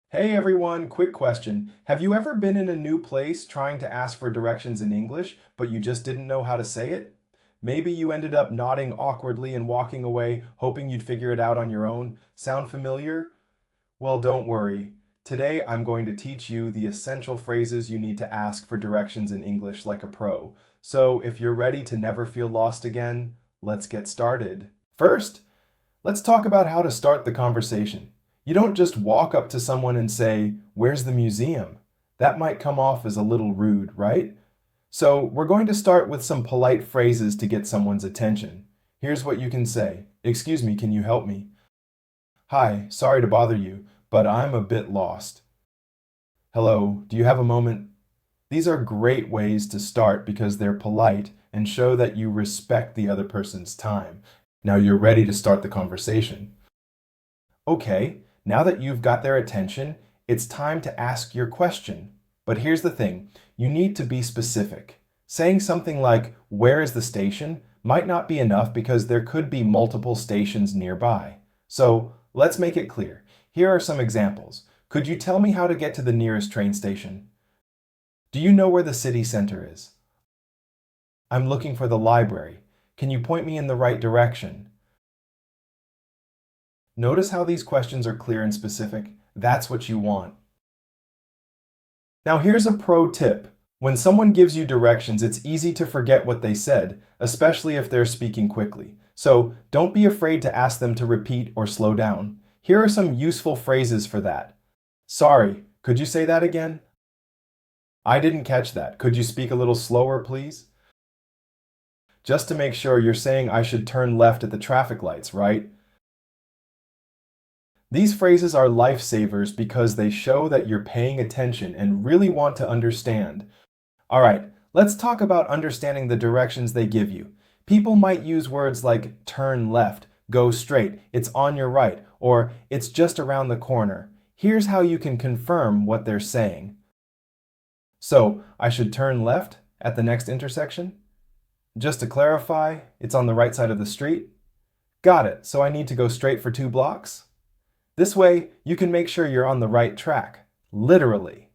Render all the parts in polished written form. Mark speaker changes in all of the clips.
Speaker 1: Hey everyone, quick question. Have you ever been in a new place trying to ask for directions in English, but you just didn't know how to say it? Maybe you ended up nodding awkwardly and walking away, hoping you'd figure it out on your own. Sound familiar? Well, don't worry. Today I'm going to teach you the essential phrases you need to ask for directions in English like a pro. So if you're ready to never feel lost again, let's get started. First, let's talk about how to start the conversation. You don't just walk up to someone and say, "Where's the museum?" That might come off as a little rude, right? So, we're going to start with some polite phrases to get someone's attention. Here's what you can say. "Excuse me, can you help me?" "Hi, sorry to bother you, but I'm a bit lost." "Hello, do you have a moment?" These are great ways to start because they're polite and show that you respect the other person's time. Now you're ready to start the conversation. Okay, now that you've got their attention, it's time to ask your question. But here's the thing, you need to be specific. Saying something like, "Where is the station?" might not be enough because there could be multiple stations nearby. So let's make it clear. Here are some examples. Could you tell me how to get to the nearest train station? Do you know where the city center is? I'm looking for the library. Can you point me in the right direction? Notice how these questions are clear and specific. That's what you want. Now here's a pro tip. When someone gives you directions, it's easy to forget what they said, especially if they're speaking quickly. So don't be afraid to ask them to repeat or slow down. Here are some useful phrases for that. "Sorry, could you say that again?" "I didn't catch that. Could you speak a little slower, please?" Just to make sure, you're saying I should turn left at the traffic lights, right? These phrases are lifesavers because they show that you're paying attention and really want to understand. All right, let's talk about understanding the directions they give you. People might use words like turn left, go straight, it's on your right, or it's just around the corner. Here's how you can confirm what they're saying. So, I should turn left at the next intersection? Just to clarify, it's on the right side of the street? Got it, so I need to go straight for 2 blocks? This way, you can make sure you're on the right track, literally.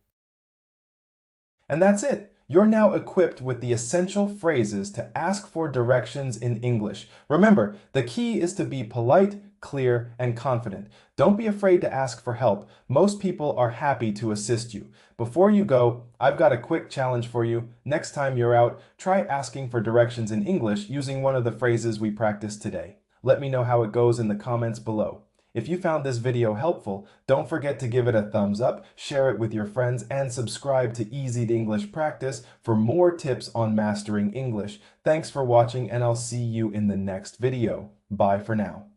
Speaker 1: And that's it. You're now equipped with the essential phrases to ask for directions in English. Remember, the key is to be polite, clear, and confident. Don't be afraid to ask for help. Most people are happy to assist you. Before you go, I've got a quick challenge for you. Next time you're out, try asking for directions in English using one of the phrases we practiced today. Let me know how it goes in the comments below. If you found this video helpful, don't forget to give it a thumbs up, share it with your friends, and subscribe to Easy English Practice for more tips on mastering English. Thanks for watching, and I'll see you in the next video. Bye for now.